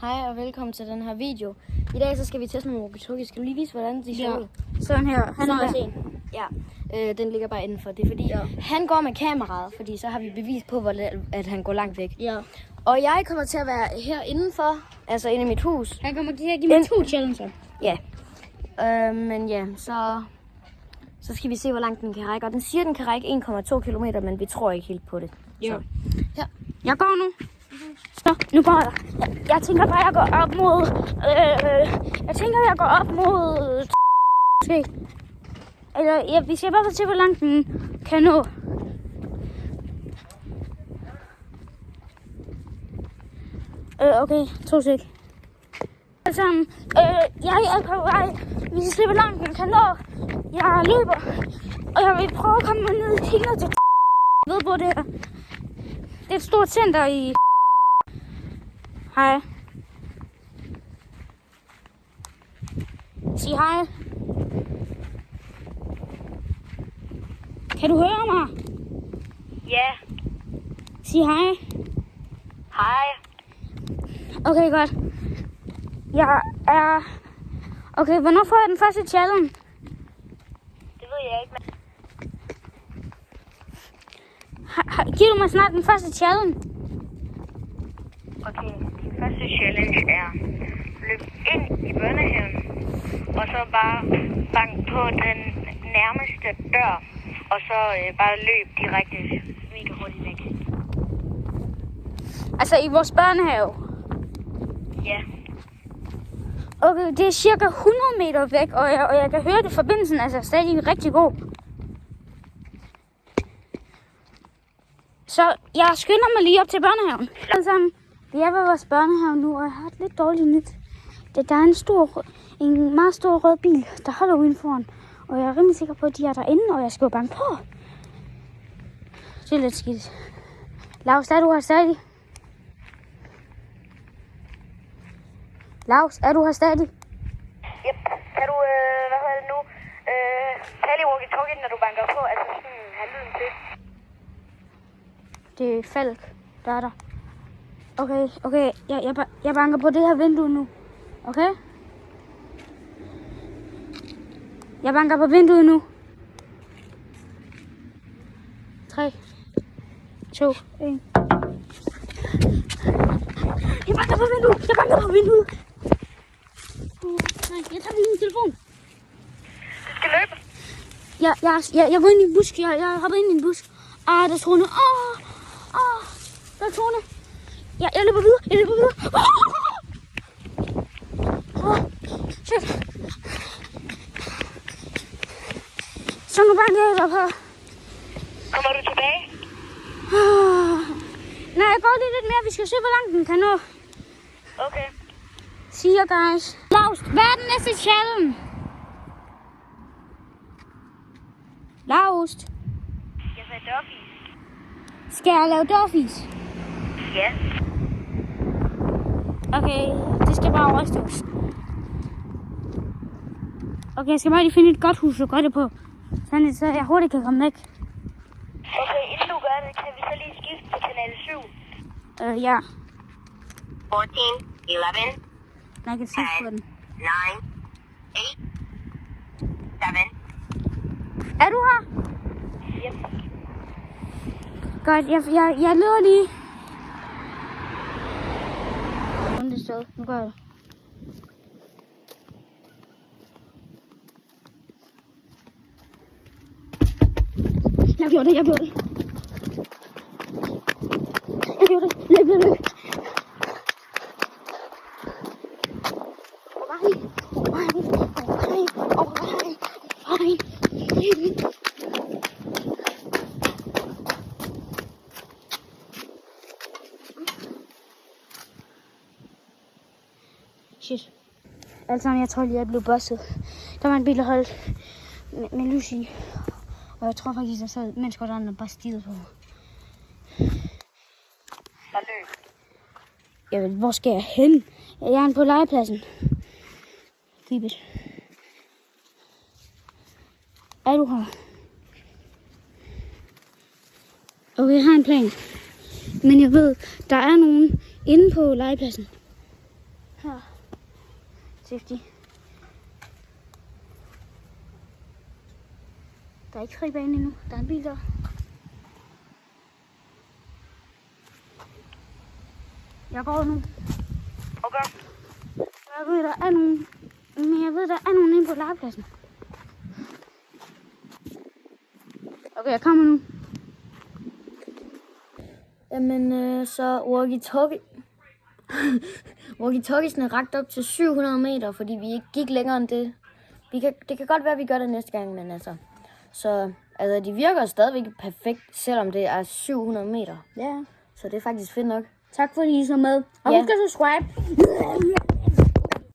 Hej og velkommen til den her video. I dag så skal vi teste nogle walkie-talkie. Skal du lige vise, hvordan de ser ud? Sådan her. Han er også en. Ja, den ligger bare indenfor. Det er fordi, han går med kameraet, fordi så har vi bevis på, at han går langt væk. Ja. Og jeg kommer til at være her indenfor, altså inde i mit hus. Han kommer til at give mig 2 challenges. Ja. Men ja, så skal vi se, hvor langt den kan række. Og den siger, at den kan række 1,2 km, men vi tror ikke helt på det. Ja. Ja. Jeg går nu. Så, nu går jeg. Jeg tænker bare, jeg går op mod... jeg går op mod... Eller, vi skal bare se, hvor langt den kan nå. Okay, 2 sek. Altså, jeg er på vej. Vi skal se, hvor langt den kan nå. Jeg løber, og jeg vil prøve at komme ned i kigget til ved på det her. Det er et stort center i... Hej. Sig hej. Kan du høre mig? Ja. Sig hej. Hej. Okay, godt. Jeg er... Okay, hvornår får jeg den første challenge? Det ved jeg ikke, men... Giver du mig snart den første challenge? Okay, din første challenge er løb ind i børnehaven, og så bare bank på den nærmeste dør, og så bare løb direkte mega hurtigt væk. Altså i vores børnehave? Ja. Okay, det er cirka 100 meter væk, og jeg kan høre, at forbindelsen er stadig rigtig god. Så jeg skynder mig lige op til børnehaven. Altså, vi er ved vores børnehave nu, og jeg har et lidt dårligt nyt. Der er en meget stor rød bil, der holder uden foran. Og jeg er rimelig sikker på, at de er derinde, og jeg skal jo banke på. Det er lidt skidt. Laus, er du her stadig? Laus, er du her stadig? Yep. Kan du, hvad hedder det nu, tale i walkie-talkie, når du banker på, altså sådan, have lyden til? Det er Falk, der er der. Okay, jeg banker på det her vindue nu. Okay? Jeg banker på vinduet nu. 3, 2, 1. Jeg banker på vinduet. Nej, jeg tager lige min telefon. Du skal løbe. Jeg går ind i en busk. Jeg hopper ind i en busk. Der er Tone. Der er Tone. Jeg løber videre. Shit. Så nu banker jeg op her. Kommer du tilbage? Nej, jeg går lige lidt mere. Vi skal se, hvor langt den kan nå. Okay. See you guys. Laus, hvad er den næste challenge? Laus. Jeg sagde dørfis. Skal jeg lave dørfis? Ja. Okay, det skal bare overstås. Okay, jeg skal bare lige finde et godt hus at gøre det på. Sådan, så jeg hurtigt kan komme væk. Okay, inden du gør det, kan vi så lige skifte til kanal 7? Ja. 14, 11, Jeg kan skifte på den. 9, 8, 7. Er du her? Yep. Godt, jeg leder lige. Det sted. Nu gør jeg det. Jeg gjorde det. Løb. Shit. Altså, jeg tror lige, jeg blev busset. Der var en bil, der holdt med lys i. Og jeg tror faktisk, der sad mennesker, der bare stirrede på mig. Der løb. Jeg ved, hvor skal jeg hen? Jeg er på legepladsen. Keep it. Er du her? Okay, jeg har en plan. Men jeg ved, der er nogen inde på legepladsen. Her. Safety. Der er ikke fri bane endnu. Der er en bil der. Jeg går nu. Okay. Jeg ved, der er nogen. Men jeg ved, der er nogen inde på legepladsen. Okay, jeg kommer nu. Jamen, så walkie-talkiesen er rakt op til 700 meter, fordi vi ikke gik længere end det. Det kan godt være, at vi gør det næste gang, men altså... Så de virker stadigvæk perfekt, selvom det er 700 meter. Ja. Så det er faktisk fedt nok. Tak fordi I så med. Og Ja. husk at subscribe.